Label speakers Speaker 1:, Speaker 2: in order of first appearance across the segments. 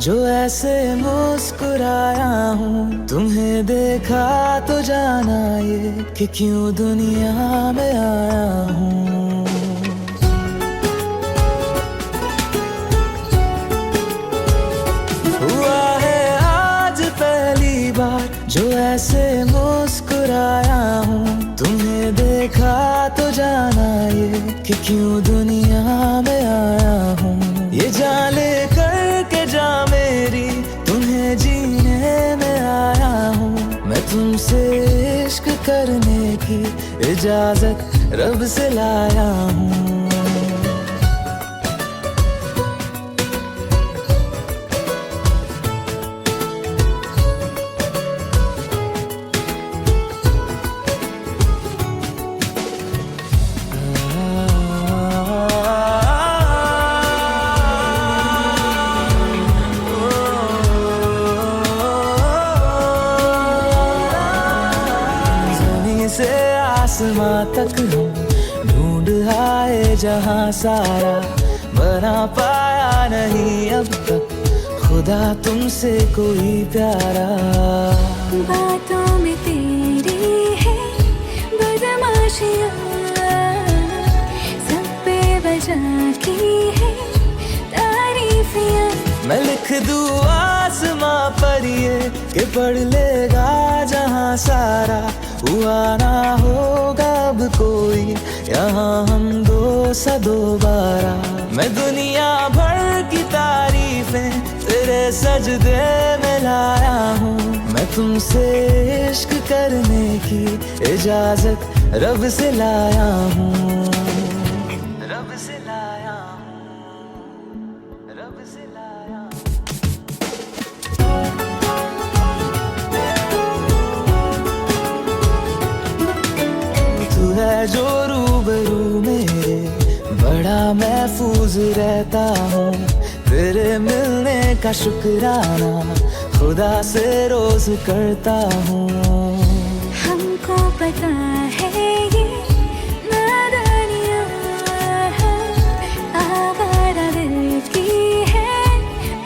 Speaker 1: जो ऐसे मुस्कुराया हूँ, तुम्हें देखा तो जाना ये कि क्यों दुनिया में आया हूँ। हुआ है आज पहली बार जो ऐसे मुस्कुराया हूँ, तुम्हें देखा तो जाना ये कि क्यों दुनिया में आया हूँ। ये जान ले करके जा मेरी, तुम्हें जीने में आया हूँ। मैं तुमसे इश्क करने की इजाजत रब से लाया हूँ। से आसमां तक हम ढूंढ आए जहां सारा, बना पाया नहीं अब तक खुदा तुमसे कोई प्यारा।
Speaker 2: बातों में तेरी है बदमाशियाँ, सब पे वजह की है तारीफियाँ।
Speaker 1: मैं लिख दूँ आसमां पर ये कि पढ़ लेगा जहां सारा, हुआ ना होगा अब कोई यहाँ हम दो सा दोबारा। मैं दुनिया भर की तारीफें तेरे सजदे में लाया हूँ। मैं तुमसे इश्क करने की इजाजत रब से लाया हूँ। रब से लाया हूँ, रब से लाया हूँ। तू है जो रूबरू मेरे, बड़ा महफूज रहता हूँ। तेरे मिलने का शुक्राना खुदा से रोज करता हूँ।
Speaker 2: हमको पता है ये नादानियाँ आवारा दिल की है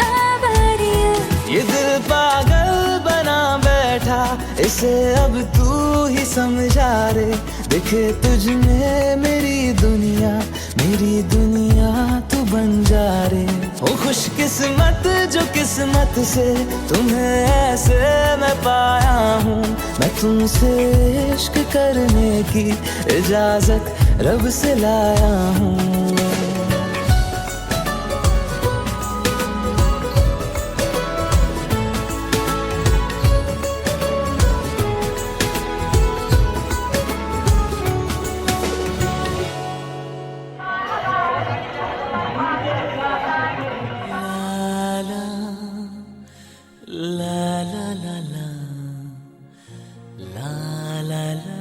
Speaker 2: आवारियाँ।
Speaker 1: ये दिल पागल बना बैठा, इसे अब तू ही समझा रे। दिखे तुझ में मेरी दुनिया तू बन जा रे। ओ खुशकिस्मत जो किस्मत से तुम्हें ऐसे मैं पाया हूँ। मैं तुमसे इश्क करने की इजाजत रब से लाया हूँ। La la la la la la la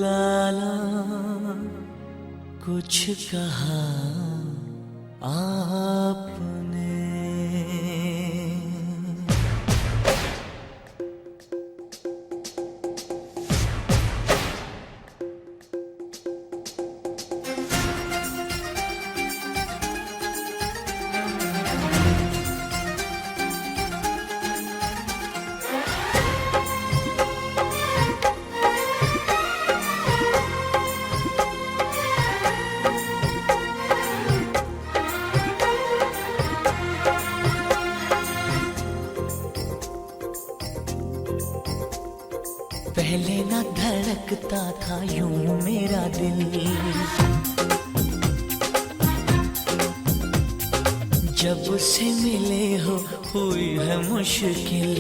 Speaker 1: la la, कुछ कहा आपने। पहले ना धड़कता था यूं मेरा दिल, जब से मिले हो हुई है मुश्किल।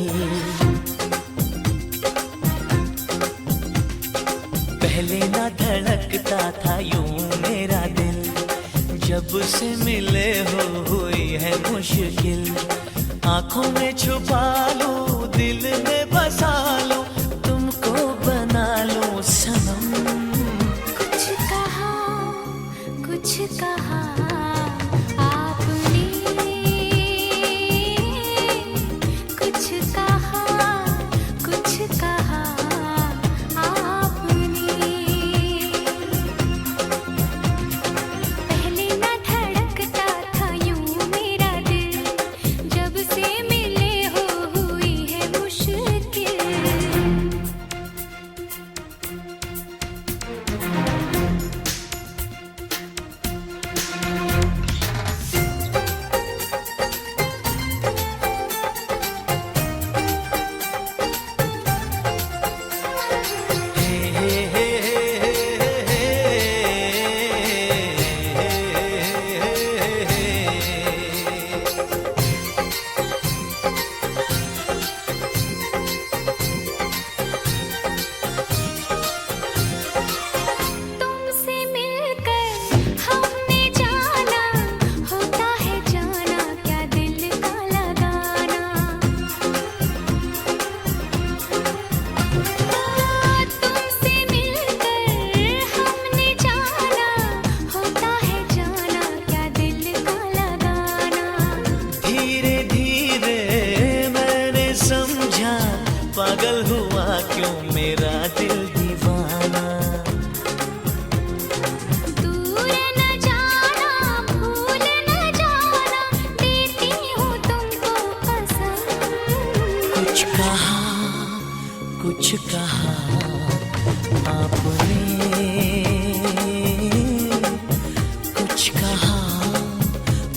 Speaker 1: पहले ना धड़क धड़कता था यूं मेरा दिल, जब से मिले हो हुई है मुश्किल। आंखों में छुपा लूं, दिल में बसा लूं, तुमको बना लूं सनम।
Speaker 2: कुछ कहा, कुछ कहा आपने, कुछ कहा, कुछ कहा आपने। पहले ना धड़कता था यूं मेरा दिल, जब से मिले हो हुई है मुश्किल। तुमसे मिलकर हमने जाना, होता है जाना क्या दिल का लगाना। तुमसे मिलकर हमने जाना, होता है जाना क्या दिल का लगाना।
Speaker 1: धीरे धीरे मैंने समझा, पागल हुआ क्यों मेरा दिल दीवाना।
Speaker 2: दूर न जाना, भूल न जाना, देती हूँ तुमको पसंद।
Speaker 1: कुछ कहा, कुछ कहा आपने, कुछ कहा,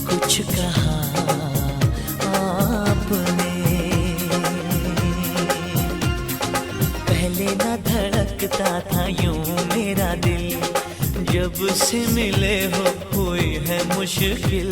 Speaker 1: कुछ कहा आपने। पहले ना धड़कता था यूं मेरा दिल, जब से मिले हो हुई है मुश्किल।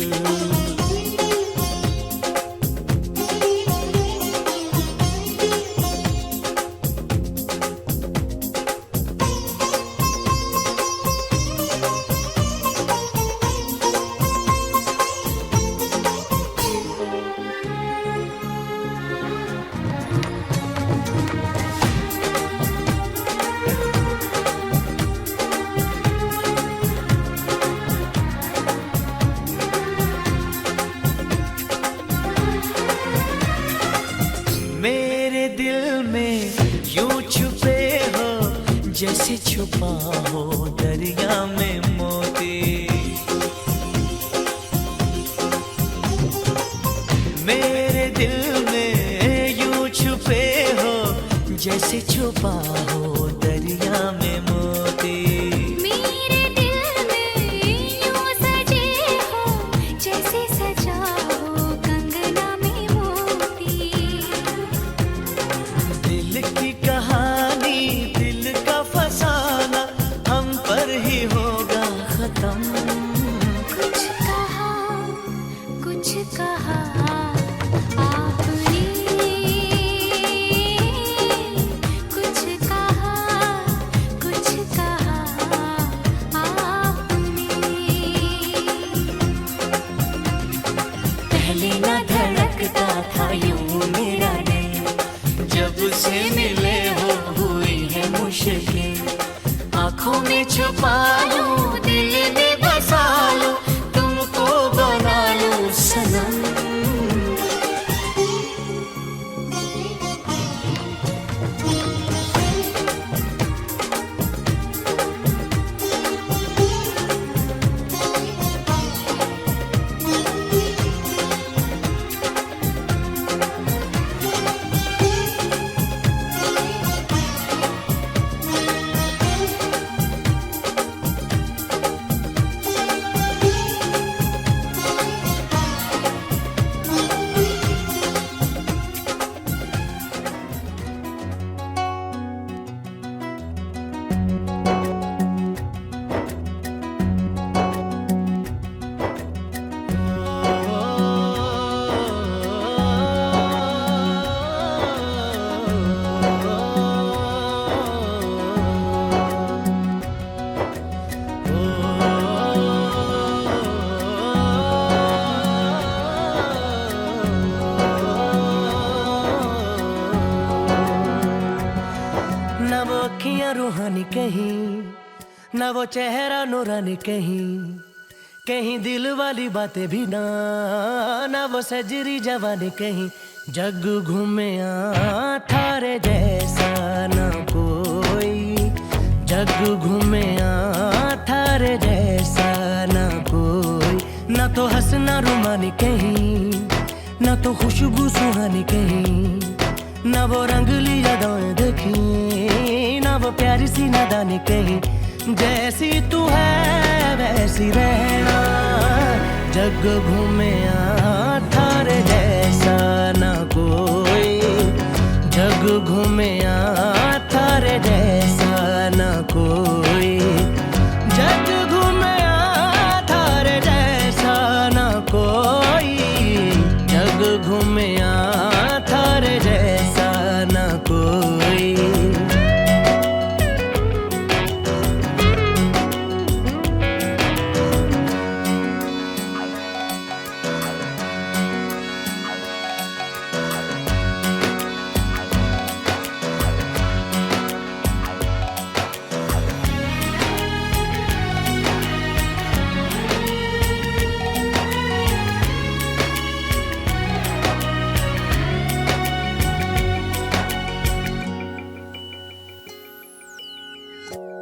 Speaker 1: मेरे दिल में यूं छुपे हो, जैसे छुपा हो दरिया में मोती। मेरे दिल में यूं छुपे हो, जैसे छुपा हो दरिया में मोती।
Speaker 2: मेरे दिल में यूं सजे हो, जैसे सजा हो कंगना में मोती।
Speaker 1: दिल की कहानी, दिल का फसाना, हम पर ही होगा खत्म।
Speaker 2: कुछ कहा, कुछ कहा आपने, कुछ कहा, कुछ कहा आपने।
Speaker 1: पहले ना धड़कता था यूं मेरा दिल, जब से मिले हो हुई है मुश्किल। आंखों में छुपा लूं, दिल में बसा लूं, तुमको बना लूं सनम।
Speaker 3: वादियां रूहानी कहीं, ना वो चेहरा नूरानी कहीं, कहीं दिल वाली बातें भी ना, ना वो सजरी जवानी कहीं। जग घूमे थारे जैसा ना कोई, जग घूमे थारे जैसा ना कोई। ना तो हंसना रुमानी कहीं, ना तो खुशबू सुहानी कहीं, ना वो रंगली यादें देखी, ना वो प्यारी सी नादानी कहीं। जैसी तू है वैसी रहना, जग घूमे थारे जैसा ना कोई, जग घूमे थारे जैसा ना कोई, जग घूमे थारे जैसा ना कोई, जग घूमे थारे जैसा ना कोई।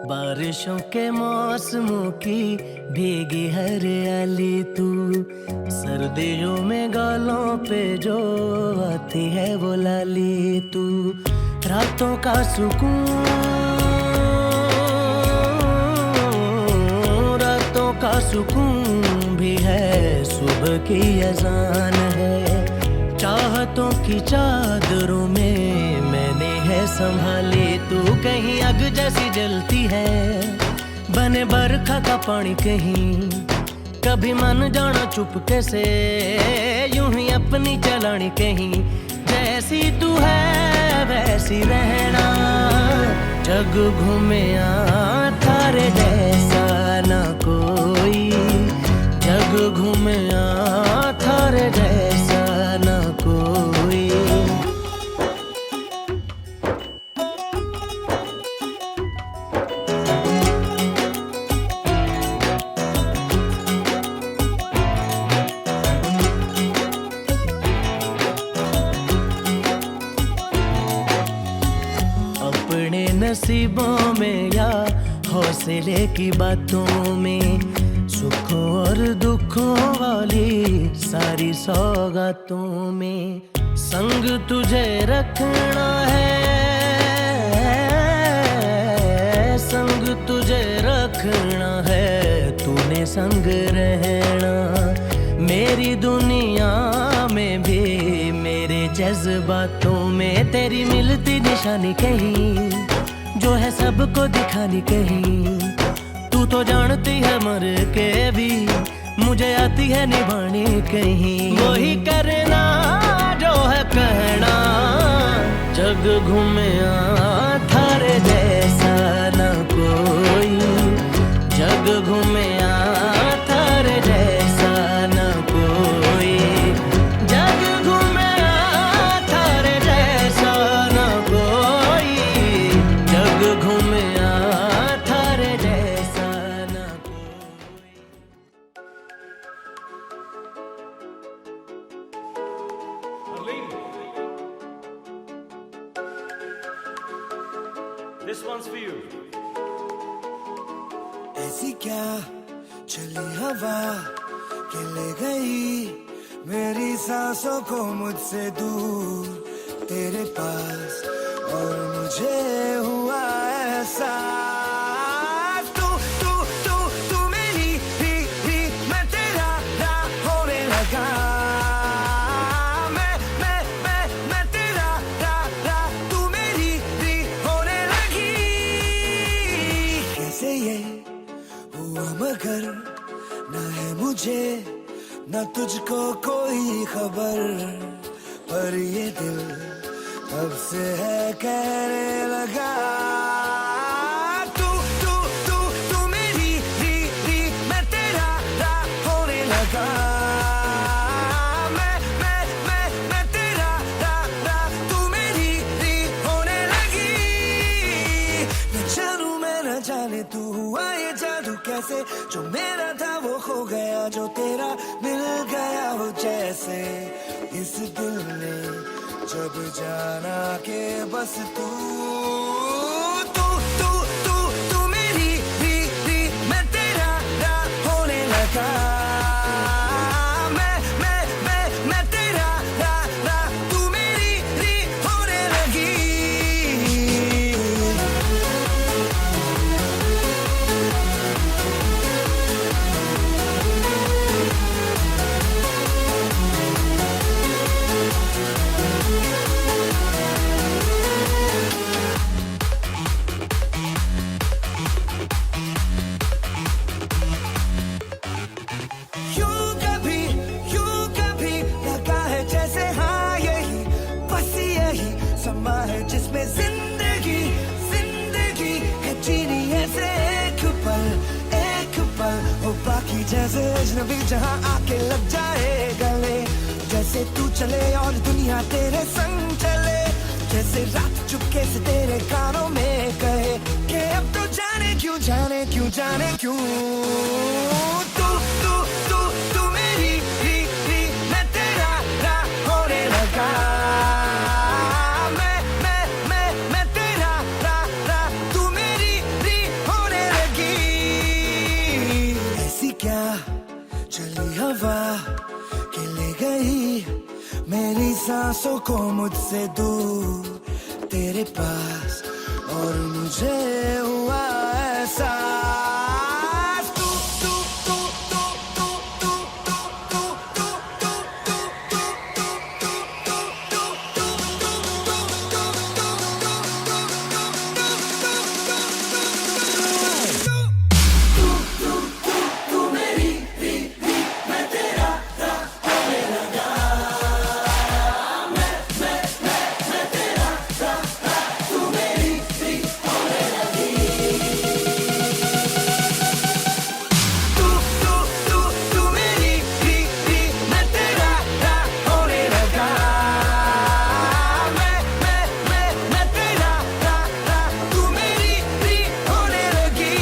Speaker 3: बारिशों के मौसमों की भीगी हरियाली तू, सर्दियों में गालों पे जो आती है वो लाली तू। रातों का सुकून, रातों का सुकून भी है, सुबह की अजान है। चाहतों की चादरों में मैंने है संभाली तू, कहीं आग जैसी जलती है, बने बरखा का पानी कहीं। कभी मन जाना चुपके से, यूं ही अपनी चलानी कहीं। जैसी तू है वैसी रहना, जग घूमे थारे जैसा ना कोई, जग घूमे थारे जैसा ना कोई। अपने नसीबों में या हौसले की बातों में, सुखों और दुखों वाली सारी सौगातों में संग तुझे रखना है, संग तुझे रखना है, तूने संग रहना। मेरी दुनिया में भी मेरे जज्बातों में तेरी मिलती निशानी कहीं, जो है सबको दिखानी कहीं। तू तो जानती है मर के भी मुझे आती है निभानी कहीं। वही करना जो है कहना, जग घूमे थारे जैसा ना कोई, जग घूमे थारे जैसा ना कोई, जग घूमे थारे जैसा ना कोई, जग घूमे थारे जैसा ना कोई।
Speaker 4: This one's for you.
Speaker 1: ऐसी क्या चली हवा कि ले गई मेरी सांसों को मुझसे दूर तेरे पास, और मुझे हुआ ऐसा तू तू तू तू मेरी ही मैं तेरा ना होने लगा, मैं तेरा ना तू मेरी ही होने लगी। कैसे ये हुआ मगर ना है मुझे ना तुझको कोई खबर, पर ये दिल तब से है कहने लगा तू तू तू तू मेरी ही मैं तेरा ना होने लगा, मैं तेरा ना तू मेरी ही होने लगी। न तू हुआ ये जादू कैसे, जो मेरा था वो खो गया, जो तेरा मिल गया वो जैसे। इस दिल ने जब जाना के बस तू तू तू तू तू मेरी री मैं तेरा रा होने लगा। मैं तेरा रा रा तू मेरी री होने लगी। यूं कभी लगा है जैसे हाँ यही बस यही समा है जिसमें जिंदगी जिंदगी है जीनी ऐसे एक पल हो बाकी जैसे अजनबी जहाँ आके लग जाए गले। जैसे तू चले और दुनिया तेरे संग चले, जैसे रात चुपके से तेरे कानों में कहे कि अब तो जाने क्यों तू तू तू तू मेरी री मैं तेरा रा होने लगा। मैं तेरा रा तू मेरी री होने लगी। ऐसी क्या चली हवा कि ले गई मेरी सांसों को मुझसे दूर तेरे पास, और मुझे हुआ एहसास तू तू तू तू तू तू तू तू तू तू तू मेरी री मैं तेरा रा होने लगा। मैं तेरा रा तू मेरी री होने लगी। तू मेरी री मैं तेरा रा होने लगा। मैं तेरा रा तू मेरी री होने लगी।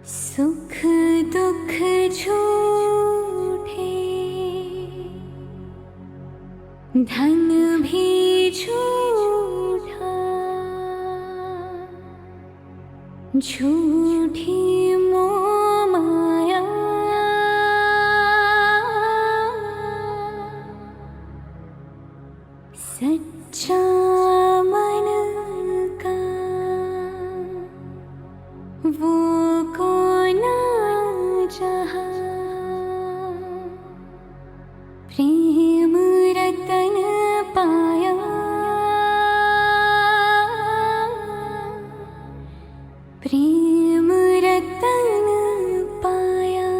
Speaker 2: सुख दुख झूठे, धन भी झूठा, झूठी मोह माया, सच्चा मन का वो कौन जहाँ, प्रेम रतन पाया, प्रेम रतन पाया।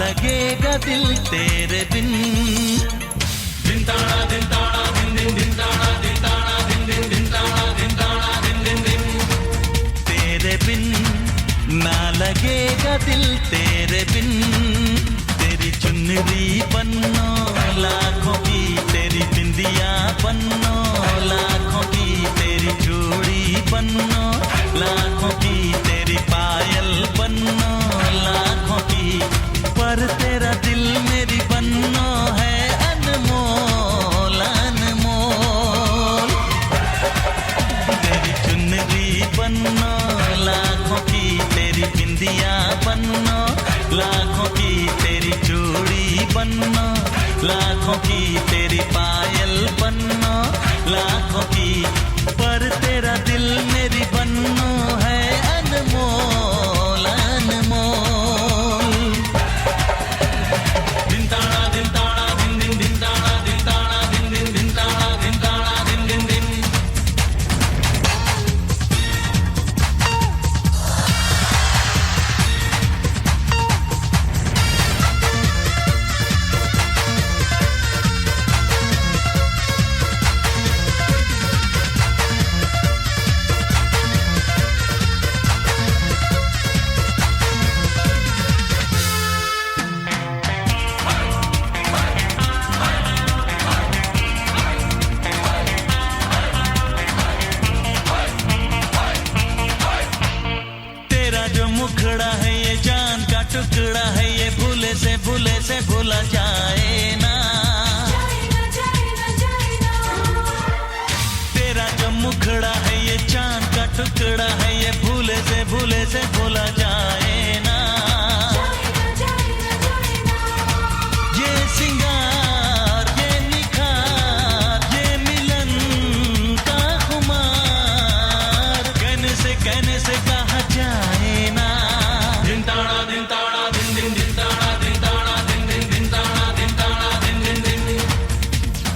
Speaker 3: लगेगा दिल तेरे बिन। दिन ताड़ा दिन ताड़ा दिन दिन दिन ताड़ा दिन ताड़ा दिन दिन दिन ताड़ा दिन ताड़ा दिन दिन दिन। तेरे बिन ना लगेगा दिल तेरे बिन। तेरी चुनरी पन्नो लाखों की, तेरी बिंदिया पन्नो लाखों की, तेरी चूड़ी पन्नो लाखों की, तेरी पायल पन्नो लाखों की, पर तेरा दिल मेरी पन्नो है अनमोल अनमोल। तेरी चुनरी पन्नो लाखों की, तेरी बिंदिया पन्नो लाखों की, तेरी चूड़ी पन्नो लाखों की, तेरी पायल पन्नो लाखों की, पर तेरा दिल मेरी पन्नो है अनमोल अनमोल। दिन ताड़ा दिन ताड़ा दिन दिन दिन ताड़ा दिन ताड़ा दिन दिन दिन ताड़ा दिन ताड़ा दिन दिन दिन। मुखड़ा है ये जान का टुकड़ा है, ये भूले से भूला जाए ना। तेरा जो मुखड़ा है ये चांद का टुकड़ा है, ये भूले से भूला जाए ना। ये सिंगार ये निखार ये मिलन का खुमार, कहने से कहा जाए ना। दिन ताड़ा दिन ताड़ा दिन दिन दिन ताड़ा दिन ताड़ा दिन दिन दिन ताड़ा दिन ताड़ा दिन दिन दिन।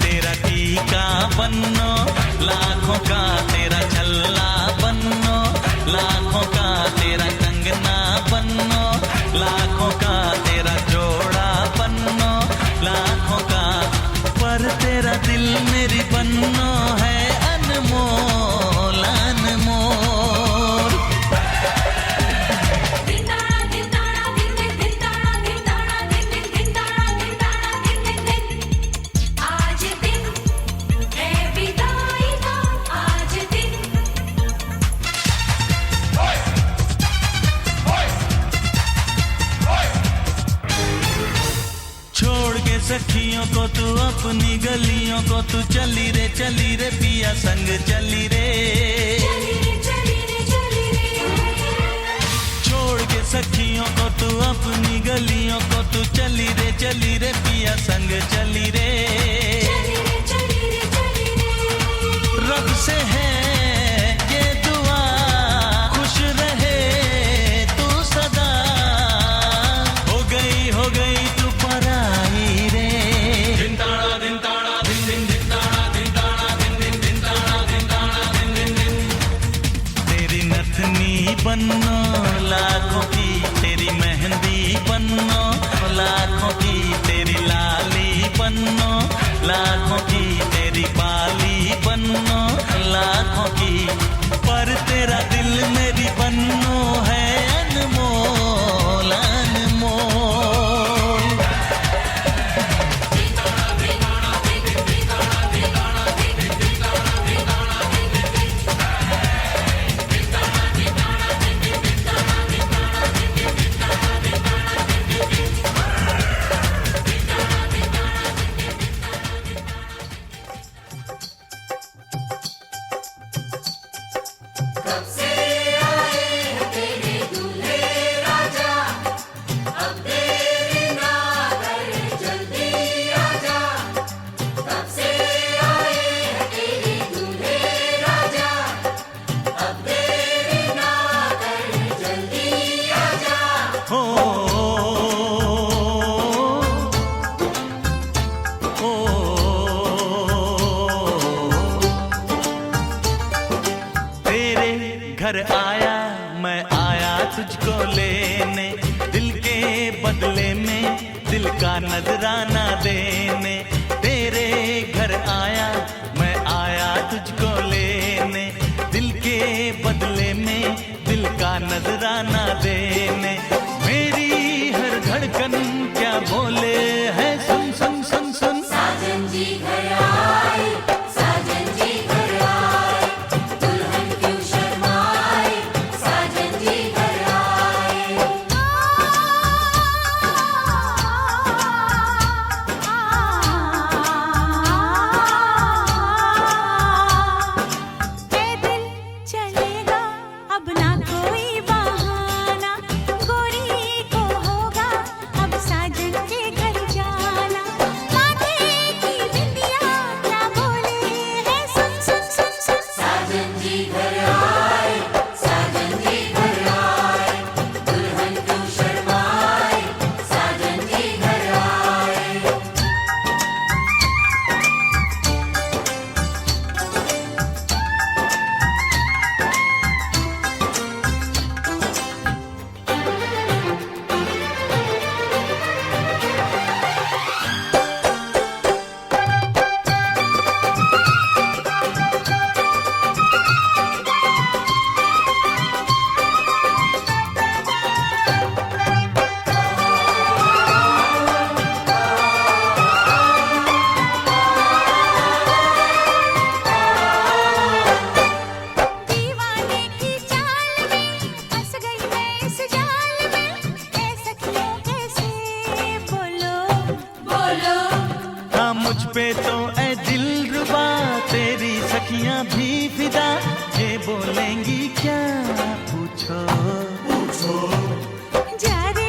Speaker 3: तेरा टीका बन्नो लाखों का, तेरा छल्ला बन्नो लाखों का, तेरा कंगना बन्नो लाखों का, तेरा जोड़ा बन्नो लाखों का, पर तेरा दिल मेरी बन्नो है अनमोल अनमोल। सखियों को तू अपनी गलियों को तू चली रे पिया संग चली रे। छोड़ के सखियों को तू अपनी गलियों को तू चली रे पिया संग चली रे। रब से है ये दुआ खुश रहे तू सदा, हो गई तू पराई रे। दिन ताड़ा दिन ताड़ा दिन दिन दिन ताड़ा दिन ताड़ा दिन दिन दिन ताड़ा दिन ताड़ा दिन दिन दिन। तेरी नथनी बन्नो लाखों की, तेरी मेहंदी बन्नो लाखों की, तेरी लाली बन्नो लाखों की, तेरी बाली बन्नो लाखों की, पर तेरा दिल मेरी बन्नो है अनमोल अनमोल। घर आया मैं आया तुझको लेने, दिल के बदले में दिल का नजराना देने। तेरे घर आया मैं आया तुझको लेने, दिल के बदले में दिल का नजराना देने। मेरी हर धड़कन क्या बोले है, सुन सुन सुन सुन।
Speaker 4: साजन जी घर आए, साजन जी घर आए, दुल्हन क्यों शर्माए, साजन जी घर आए।
Speaker 2: पैदल चलेगा अब ना कोई बहाना, गोरी को होगा अब साजन के घर जाना। माथे की बिंदिया क्या बोले है, सुन सुन सुन सुन।
Speaker 4: साजन जी घर आए, साजन जी घर आए, दुल्हन क्यों शर्माए, साजन जी घर आए।
Speaker 2: दीवाने की चाल में फंस गई मैं इस जाल में, ऐ सखियों कैसे बोलो
Speaker 4: बोलो
Speaker 3: हाँ मुझ पे तो ऐ दिलरुबा, तेरी सखियां भी फिदा। ये बोलेंगी क्या पूछो,
Speaker 2: जा रे